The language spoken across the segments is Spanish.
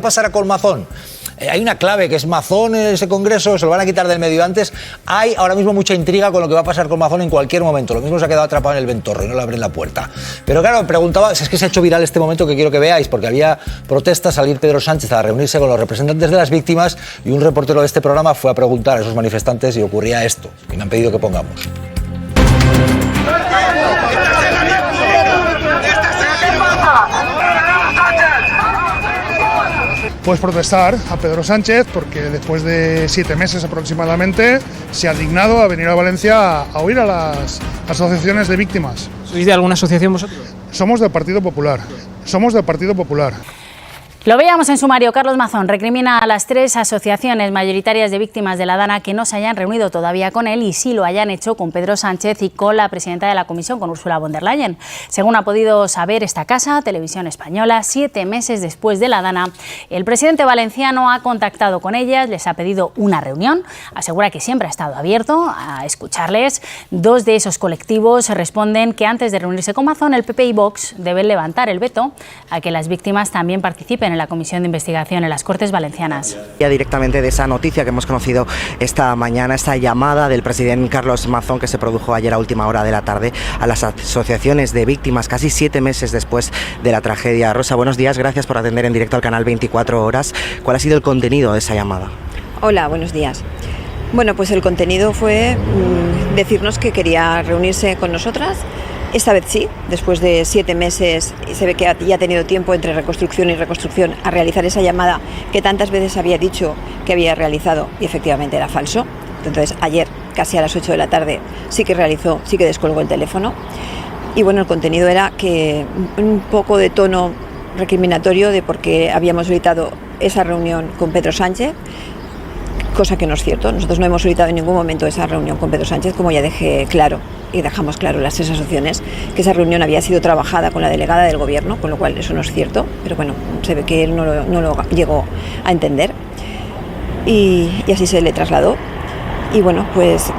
pasará con Mazón? Hay una clave que es Mazón en ese congreso, se lo van a quitar del medio antes. Hay ahora mismo mucha intriga con lo que va a pasar con Mazón en cualquier momento. Lo mismo se ha quedado atrapado en el ventorro y no le abren la puerta. Pero claro, preguntaba, es que se ha hecho viral este momento que quiero que veáis, porque había protestas al ir Pedro Sánchez a reunirse con los representantes de las víctimas y un reportero de este programa fue a preguntar a esos manifestantes y ocurría esto, que me han pedido que pongamos. Pues protestar a Pedro Sánchez porque después de 7 meses aproximadamente se ha dignado a venir a Valencia a oír a las asociaciones de víctimas. ¿Sois de alguna asociación vosotros? Somos del Partido Popular. Somos del Partido Popular. Lo veíamos en sumario. Carlos Mazón recrimina a las 3 asociaciones mayoritarias de víctimas de la Dana que no se hayan reunido todavía con él y sí lo hayan hecho con Pedro Sánchez y con la presidenta de la Comisión, con Ursula von der Leyen. Según ha podido saber esta casa, Televisión Española, 7 meses después de la Dana, el presidente valenciano ha contactado con ellas, les ha pedido una reunión, asegura que siempre ha estado abierto a escucharles. 2 de esos colectivos responden que antes de reunirse con Mazón, el PP y Vox deben levantar el veto a que las víctimas también participen en la Comisión de Investigación en las Cortes Valencianas. Ya directamente de esa noticia que hemos conocido esta mañana, esta llamada del presidente Carlos Mazón que se produjo ayer a última hora de la tarde a las asociaciones de víctimas, casi 7 meses después de la tragedia. Rosa, buenos días, gracias por atender en directo al canal 24 Horas. ¿Cuál ha sido el contenido de esa llamada? Hola, buenos días. Bueno, pues el contenido fue decirnos que quería reunirse con nosotras. Esta vez sí, después de 7 meses, se ve que ya ha tenido tiempo entre reconstrucción y reconstrucción a realizar esa llamada que tantas veces había dicho que había realizado y efectivamente era falso. Entonces ayer, casi a las 8 de la tarde, sí que realizó, sí que descolgó el teléfono. Y bueno, el contenido era que un poco de tono recriminatorio de por qué habíamos solicitado esa reunión con Pedro Sánchez, cosa que no es cierto. Nosotros no hemos solicitado en ningún momento esa reunión con Pedro Sánchez, como ya dejé claro y dejamos claro las 3 asociaciones, que esa reunión había sido trabajada con la delegada del Gobierno, con lo cual eso no es cierto, pero bueno, se ve que él no lo llegó a entender y así se le trasladó. Y bueno, pues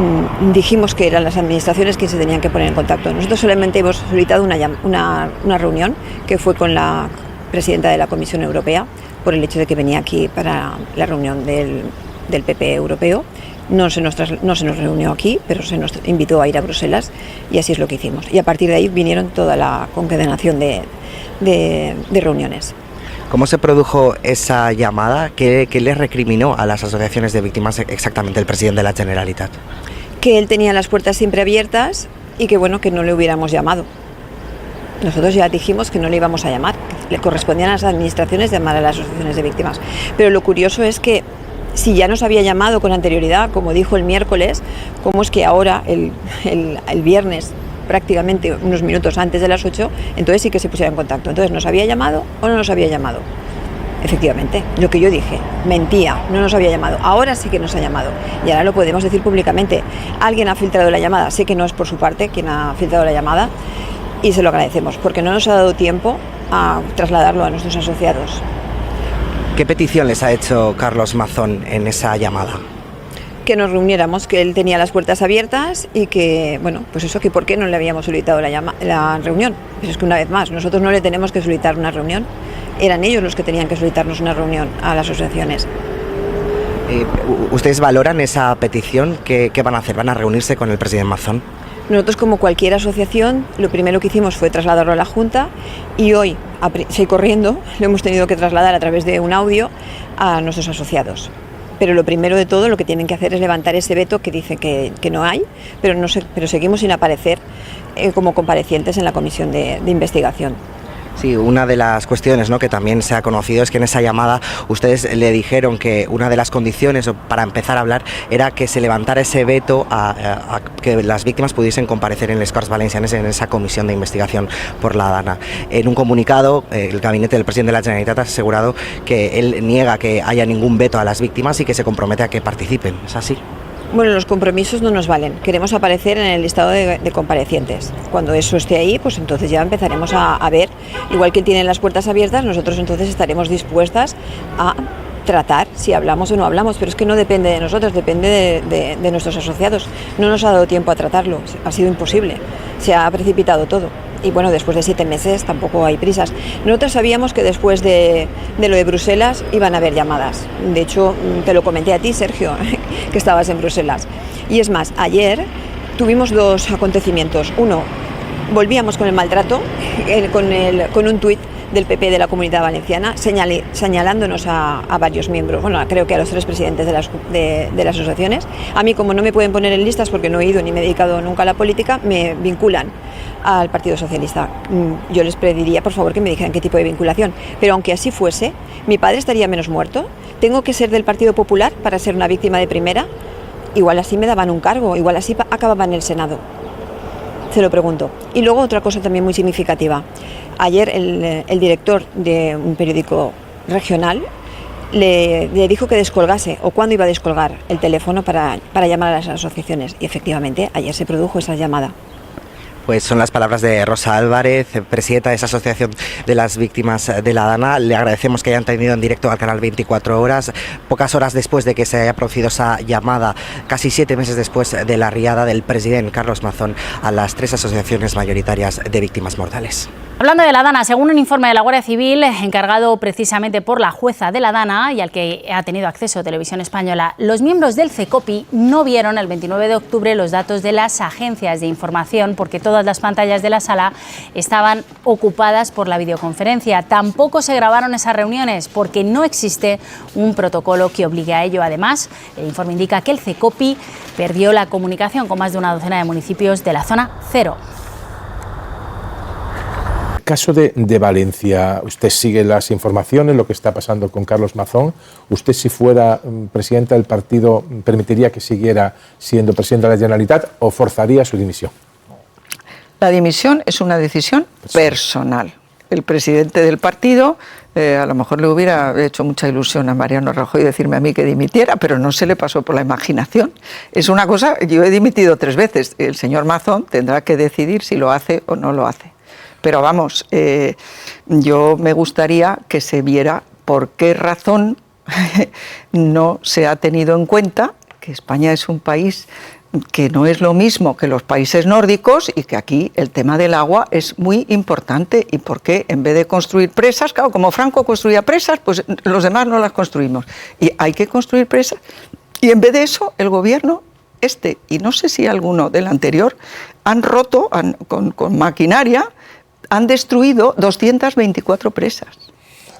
dijimos que eran las administraciones que se tenían que poner en contacto. Nosotros solamente hemos solicitado una reunión que fue con la presidenta de la Comisión Europea, por el hecho de que venía aquí para la reunión del PP europeo. No se nos reunió aquí, pero se nos invitó a ir a Bruselas y así es lo que hicimos. Y a partir de ahí vinieron toda la concatenación de reuniones. ¿Cómo se produjo esa llamada? ¿Qué le recriminó a las asociaciones de víctimas exactamente el presidente de la Generalitat? Que él tenía las puertas siempre abiertas y que bueno, que no le hubiéramos llamado. Nosotros ya dijimos que no le íbamos a llamar, que le correspondían a las administraciones llamar a las asociaciones de víctimas. Pero lo curioso es que si ya nos había llamado con anterioridad, como dijo el miércoles, ¿cómo es que ahora, el viernes, prácticamente unos minutos antes de las 8, entonces sí que se pusiera en contacto? Entonces, ¿nos había llamado o no nos había llamado? Efectivamente, lo que yo dije, mentía, no nos había llamado. Ahora sí que nos ha llamado y ahora lo podemos decir públicamente. Alguien ha filtrado la llamada, sé que no es por su parte quien ha filtrado la llamada y se lo agradecemos porque no nos ha dado tiempo a trasladarlo a nuestros asociados. ¿Qué petición les ha hecho Carlos Mazón en esa llamada? Que nos reuniéramos, que él tenía las puertas abiertas y que, bueno, pues eso, que por qué no le habíamos solicitado la reunión. Pues es que una vez más, nosotros no le tenemos que solicitar una reunión, eran ellos los que tenían que solicitarnos una reunión a las asociaciones. ¿Ustedes valoran esa petición? ¿Qué van a hacer? ¿Van a reunirse con el presidente Mazón? Nosotros, como cualquier asociación, lo primero que hicimos fue trasladarlo a la Junta y hoy, corriendo, lo hemos tenido que trasladar a través de un audio a nuestros asociados. Pero lo primero de todo, lo que tienen que hacer es levantar ese veto que dice que no hay, pero seguimos sin aparecer como comparecientes en la comisión de investigación. Sí, una de las cuestiones, ¿no?, que también se ha conocido es que en esa llamada ustedes le dijeron que una de las condiciones para empezar a hablar era que se levantara ese veto a que las víctimas pudiesen comparecer en les Corts Valencianes en esa comisión de investigación por la Dana. En un comunicado, el gabinete del presidente de la Generalitat ha asegurado que él niega que haya ningún veto a las víctimas y que se compromete a que participen. ¿Es así? Bueno, los compromisos no nos valen. Queremos aparecer en el listado de comparecientes. Cuando eso esté ahí, pues entonces ya empezaremos a ver. Igual que tienen las puertas abiertas, nosotros entonces estaremos dispuestas a tratar si hablamos o no hablamos, pero es que no depende de nosotros, depende de nuestros asociados. No nos ha dado tiempo a tratarlo, ha sido imposible, se ha precipitado todo. y bueno, después de 7 meses tampoco hay prisas. Nosotros sabíamos que después de lo de Bruselas iban a haber llamadas. De hecho, te lo comenté a ti, Sergio, que estabas en Bruselas. Y es más, ayer tuvimos 2 acontecimientos. Uno, volvíamos con el maltrato, con un tuit del PP de la Comunidad Valenciana señalándonos a varios miembros, bueno, creo que a los 3 presidentes de las asociaciones. A mí, como no me pueden poner en listas porque no he ido ni me he dedicado nunca a la política, me vinculan al Partido Socialista. Yo les pediría, por favor, que me dijeran qué tipo de vinculación. Pero aunque así fuese, mi padre estaría menos muerto. ¿Tengo que ser del Partido Popular para ser una víctima de primera? Igual así me daban un cargo, igual así acababa en el Senado. Se lo pregunto. Y luego otra cosa también muy significativa. Ayer el director de un periódico regional le dijo que descolgase o cuándo iba a descolgar el teléfono para llamar a las asociaciones. Y efectivamente ayer se produjo esa llamada. Pues son las palabras de Rosa Álvarez, presidenta de esa asociación de las víctimas de la Dana. Le agradecemos que hayan tenido en directo al canal 24 horas, pocas horas después de que se haya producido esa llamada, casi 7 meses después de la riada del presidente Carlos Mazón a las 3 asociaciones mayoritarias de víctimas mortales. Hablando de la Dana, según un informe de la Guardia Civil, encargado precisamente por la jueza de la Dana y al que ha tenido acceso Televisión Española, los miembros del CECOPI no vieron el 29 de octubre los datos de las agencias de información porque todas las pantallas de la sala estaban ocupadas por la videoconferencia. Tampoco se grabaron esas reuniones porque no existe un protocolo que obligue a ello. Además, el informe indica que el CECOPI perdió la comunicación con más de una docena de municipios de la zona 0. Caso de Valencia, usted sigue las informaciones, lo que está pasando con Carlos Mazón. ¿Usted, si fuera presidenta del partido, permitiría que siguiera siendo presidenta de la Generalitat o forzaría su dimisión? La dimisión es una decisión personal. El presidente del partido, a lo mejor le hubiera hecho mucha ilusión a Mariano Rajoy decirme a mí que dimitiera, pero no se le pasó por la imaginación. Es una cosa, yo he dimitido 3 veces. El señor Mazón tendrá que decidir si lo hace o no lo hace. Pero vamos, yo me gustaría que se viera por qué razón no se ha tenido en cuenta que España es un país que no es lo mismo que los países nórdicos y que aquí el tema del agua es muy importante. Y por qué, en vez de construir presas, claro, como Franco construía presas, pues los demás no las construimos. Y hay que construir presas. Y en vez de eso, el gobierno y no sé si alguno del anterior, han roto con maquinaria, han destruido 224 presas.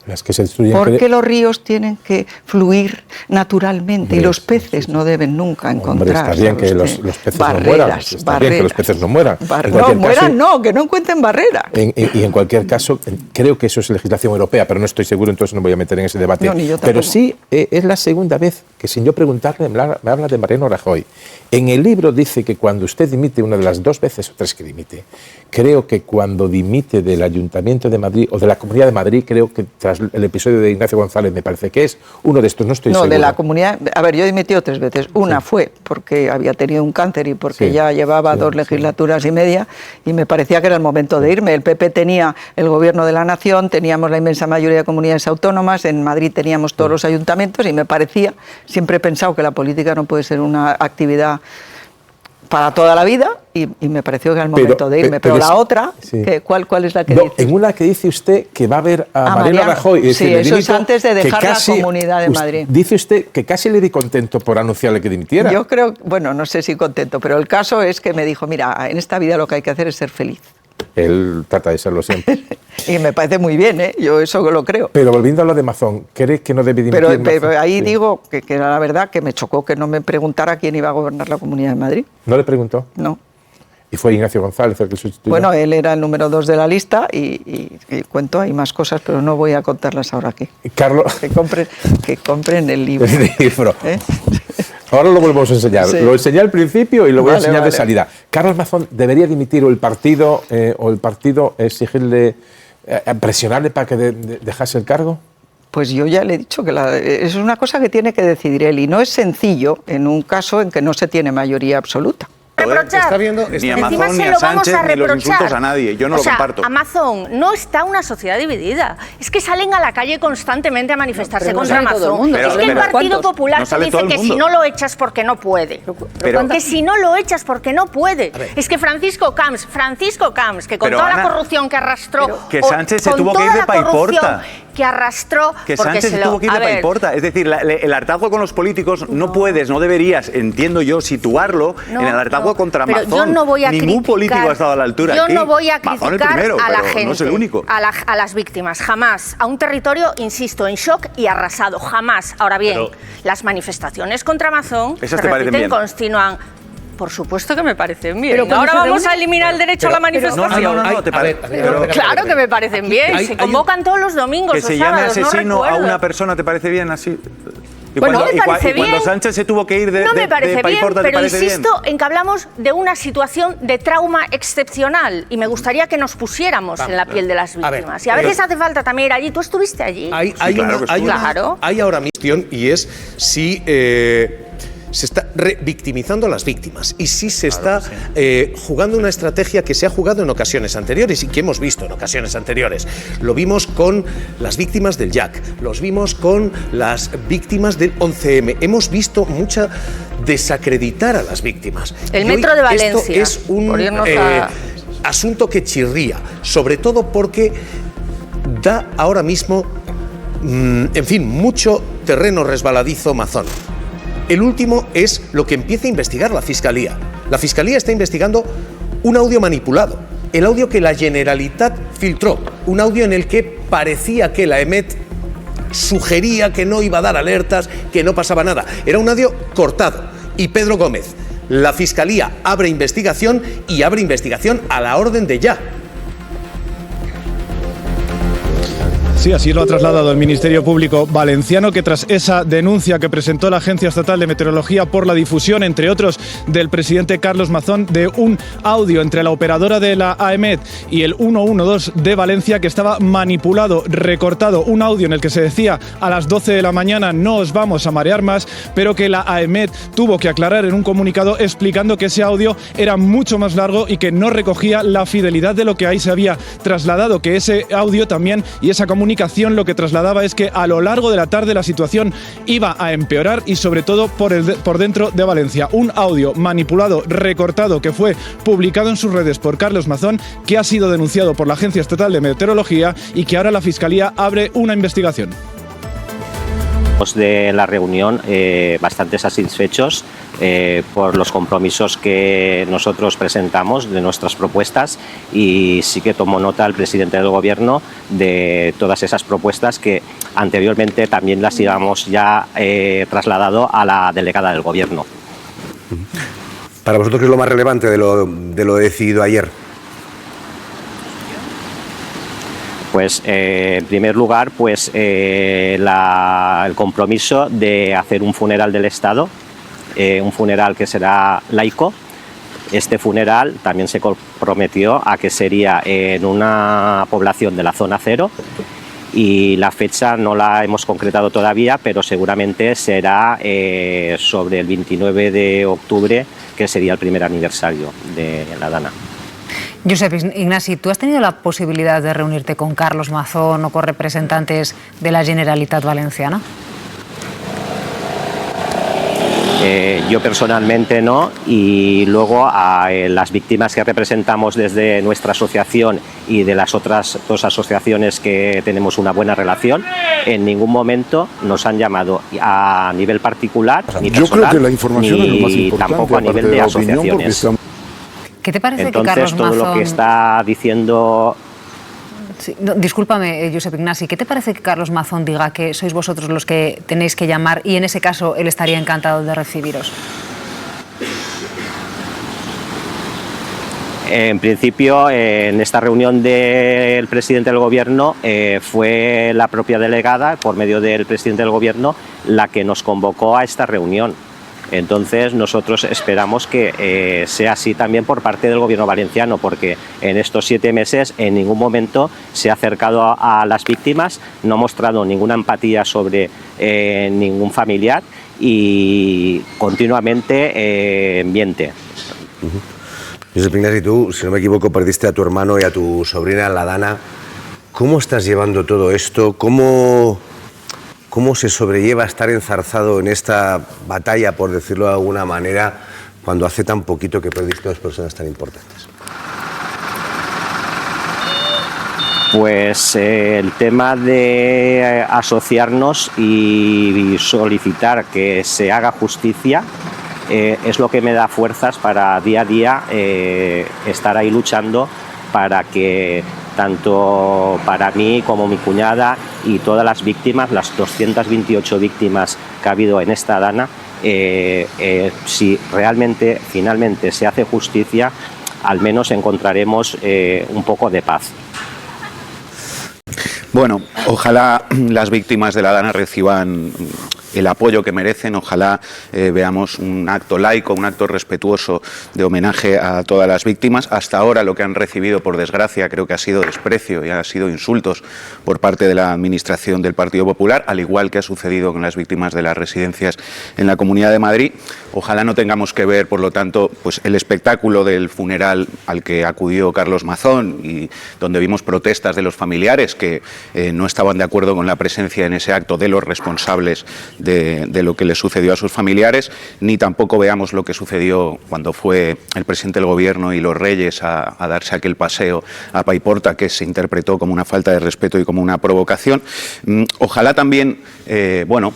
Las que se destruyen. Porque los ríos tienen que fluir naturalmente. Hombre, y los peces no deben nunca encontrar. Está bien que los peces no mueran. Está bien que los peces no mueran. No mueran, no, que no encuentren barrera. Y en cualquier caso, creo que eso es legislación europea, pero no estoy seguro, entonces no voy a meter en ese debate. No, ni yo tampoco. Pero sí, es la segunda vez que, sin yo preguntarle, me habla de Mariano Rajoy. En el libro dice que cuando usted dimite, una de las 2 veces o 3 que dimite, creo que cuando dimite del Ayuntamiento de Madrid o de la Comunidad de Madrid, creo que tras el episodio de Ignacio González, me parece que es uno de estos, no estoy seguro. No, de la Comunidad, a ver, yo he dimitido 3 veces. Una fue porque había tenido un cáncer y porque ya llevaba 2 legislaturas y media y me parecía que era el momento de irme. El PP tenía el gobierno de la nación, teníamos la inmensa mayoría de comunidades autónomas, en Madrid teníamos todos los ayuntamientos y me parecía, siempre he pensado que la política no puede ser una actividad para toda la vida y me pareció que era el momento de irme. Pero la otra, ¿cuál es la que dice? En una que dice usted que va a ver a Mariano Rajoy. Sí, eso es antes de dejar la Comunidad de Madrid. Dice usted que casi le di contento por anunciarle que dimitiera. Yo creo, bueno, no sé si contento, pero el caso es que me dijo, mira, en esta vida lo que hay que hacer es ser feliz. Él trata de serlo siempre. Y me parece muy bien, yo eso lo creo. Pero volviendo a lo de Mazón, ¿cree que no debe dimitir? Pero ahí digo que era la verdad, que me chocó que no me preguntara quién iba a gobernar la Comunidad de Madrid. ¿No le preguntó? No. ¿Y fue Ignacio González el que sustituyó? Bueno, él era el número 2 de la lista y cuento, hay más cosas, pero no voy a contarlas ahora aquí. Carlos... Que compren el libro. El libro. Ahora lo volvemos a enseñar. Sí. Lo enseñé al principio y lo voy a enseñar de salida. ¿Carlos Mazón debería dimitir o el partido exigirle, presionarle para que dejase el cargo? Pues yo ya le he dicho que es una cosa que tiene que decidir él y no es sencillo en un caso en que no se tiene mayoría absoluta. reprochar. Está viendo, Ni a Mazón, ni a Sánchez, ni los insultos a nadie. Yo no lo comparto. Amazon no está una sociedad dividida. Es que salen a la calle constantemente a manifestarse contra Amazon. Es que el Partido Popular te dice que si no lo echas porque no puede. Que si no lo echas porque no puede. Es que Francisco Camps, que con toda la corrupción que arrastró... Que Sánchez se tuvo que ir de Paiporta. Que arrastró... Que Sánchez se tuvo que ir de Paiporta. Es decir, el hartazgo con los políticos no deberías, entiendo yo, situarlo en el hartazgo contra Mazón. Yo no voy a Ningún político ha estado a la altura. Yo no voy a criticar a la gente, no es el único. a las víctimas, jamás. A un territorio, insisto, en shock y arrasado, jamás. Ahora bien, las manifestaciones contra Mazón se repiten, continúan. Por supuesto que me parecen bien. Pero ahora vamos a eliminar el derecho a la manifestación. Claro que me parecen bien. Se convocan todos los domingos. Que se llame asesino a una persona, ¿te parece bien así? Y cuando Sánchez se tuvo que ir de Paiporta, pero insisto en que hablamos de una situación de trauma excepcional y me gustaría que nos pusiéramos en la piel de las víctimas. Y a veces hace falta también ir allí. ¿Tú estuviste allí? Hay ahora mismo, y es si se está revictimizando a las víctimas y si se está jugando una estrategia que se ha jugado en ocasiones anteriores y que hemos visto en ocasiones anteriores. Lo vimos con las víctimas del Jack, los vimos con las víctimas del 11M. Hemos visto mucha desacreditar a las víctimas. El metro de Valencia. Esto es un asunto que chirría, sobre todo porque da ahora mismo, en fin, mucho terreno resbaladizo Mazón. El último es lo que empieza a investigar la Fiscalía. La Fiscalía está investigando un audio manipulado, el audio que la Generalitat filtró, un audio en el que parecía que la EMET sugería que no iba a dar alertas, que no pasaba nada. Era un audio cortado. Y Pedro Gómez, la Fiscalía abre investigación y abre investigación a la orden de ya. Sí, así lo ha trasladado el Ministerio Público valenciano, que tras esa denuncia que presentó la Agencia Estatal de Meteorología por la difusión, entre otros, del presidente Carlos Mazón, de un audio entre la operadora de la AEMET y el 112 de Valencia que estaba manipulado, recortado, un audio en el que se decía a las 12 de la mañana no os vamos a marear más, pero que la AEMET tuvo que aclarar en un comunicado explicando que ese audio era mucho más largo y que no recogía la fidelidad de lo que ahí se había trasladado, que ese audio también y esa comunicación lo que trasladaba es que a lo largo de la tarde la situación iba a empeorar y sobre todo por dentro de Valencia. Un audio manipulado, recortado, que fue publicado en sus redes por Carlos Mazón, que ha sido denunciado por la Agencia Estatal de Meteorología y que ahora la Fiscalía abre una investigación. De la reunión bastante satisfechos por los compromisos que nosotros presentamos de nuestras propuestas y sí que tomó nota el presidente del Gobierno de todas esas propuestas que anteriormente también las íbamos ya trasladado a la delegada del Gobierno. Para vosotros, ¿qué es lo más relevante de lo decidido ayer? Pues en primer lugar, pues el compromiso de hacer un funeral del Estado, un funeral que será laico. Este funeral también se comprometió a que sería en una población de la zona cero y la fecha no la hemos concretado todavía, pero seguramente será sobre el 29 de octubre, que sería el primer aniversario de la Dana. Josep Ignasi, ¿tú has tenido la posibilidad de reunirte con Carlos Mazón o con representantes de la Generalitat Valenciana? Yo personalmente no, y luego a las víctimas que representamos desde nuestra asociación y de las otras dos asociaciones que tenemos una buena relación, en ningún momento nos han llamado a nivel particular, ni personal, yo creo que la información es lo más importante, tampoco a nivel de asociaciones. ¿Qué te parece Entonces, que Carlos Mazón... todo lo que está diciendo... Sí, no, discúlpame, Josep Ignasi, ¿qué te parece que Carlos Mazón diga que sois vosotros los que tenéis que llamar y en ese caso él estaría encantado de recibiros? En principio, en esta reunión del presidente del Gobierno fue la propia delegada, por medio del presidente del Gobierno, la que nos convocó a esta reunión. Entonces nosotros esperamos que sea así también por parte del Gobierno valenciano, porque en estos 7 meses en ningún momento se ha acercado a las víctimas, no ha mostrado ninguna empatía sobre ningún familiar y continuamente miente. Josep Ignasi, tú, si no me equivoco, perdiste a tu hermano y a tu sobrina, la Dana. ¿Cómo estás llevando todo esto? ¿Cómo se sobrelleva estar enzarzado en esta batalla, por decirlo de alguna manera, cuando hace tan poquito que perdiste a dos personas tan importantes? Pues el tema de asociarnos y solicitar que se haga justicia es lo que me da fuerzas para día a día estar ahí luchando para que tanto para mí como mi cuñada y todas las víctimas, las 228 víctimas que ha habido en esta Dana, si realmente finalmente se hace justicia, al menos encontraremos un poco de paz. Bueno, ojalá las víctimas de la Dana reciban el apoyo que merecen, ojalá veamos un acto laico, un acto respetuoso de homenaje a todas las víctimas. Hasta ahora lo que han recibido, por desgracia, creo que ha sido desprecio y ha sido insultos por parte de la administración del Partido Popular, al igual que ha sucedido con las víctimas de las residencias en la Comunidad de Madrid. Ojalá no tengamos que ver, por lo tanto, pues el espectáculo del funeral al que acudió Carlos Mazón y donde vimos protestas de los familiares que no estaban de acuerdo con la presencia en ese acto de los responsables de lo que le sucedió a sus familiares, ni tampoco veamos lo que sucedió cuando fue el presidente del Gobierno y los Reyes a darse aquel paseo a Paiporta, que se interpretó como una falta de respeto y como una provocación. Ojalá también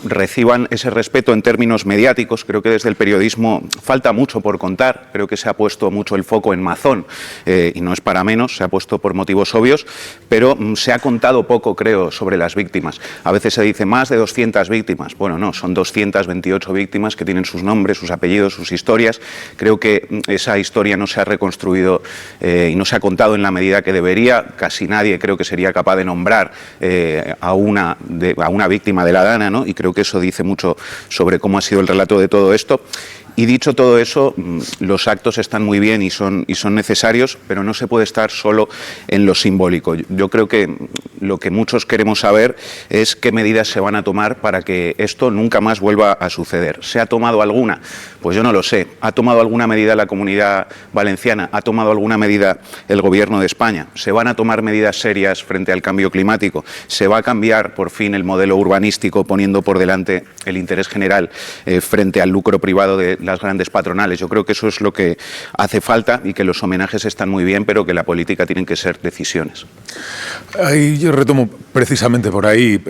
reciban ese respeto en términos mediáticos. Creo que desde el periodismo falta mucho por contar. Creo que se ha puesto mucho el foco en Mazón y no es para menos, se ha puesto por motivos obvios, pero se ha contado poco, creo, sobre las víctimas. A veces se dice más de 200 víctimas. Bueno, no, son 228 víctimas que tienen sus nombres, sus apellidos, sus historias. Creo que esa historia no se ha reconstruido y no se ha contado en la medida que debería. Casi nadie creo que sería capaz de nombrar a una víctima de la Dana, ¿no? Y creo que eso dice mucho sobre cómo ha sido el relato de todo esto. Y dicho todo eso, los actos están muy bien y son necesarios, pero no se puede estar solo en lo simbólico. Yo creo que lo que muchos queremos saber es qué medidas se van a tomar para que esto nunca más vuelva a suceder. ¿Se ha tomado alguna? Pues yo no lo sé. ¿Ha tomado alguna medida la Comunidad Valenciana? ¿Ha tomado alguna medida el Gobierno de España? ¿Se van a tomar medidas serias frente al cambio climático? ¿Se va a cambiar por fin el modelo urbanístico poniendo por delante el interés general frente al lucro privado de las grandes patronales? Yo creo que eso es lo que hace falta y que los homenajes están muy bien, pero que la política tienen que ser decisiones. Ahí yo retomo precisamente por ahí,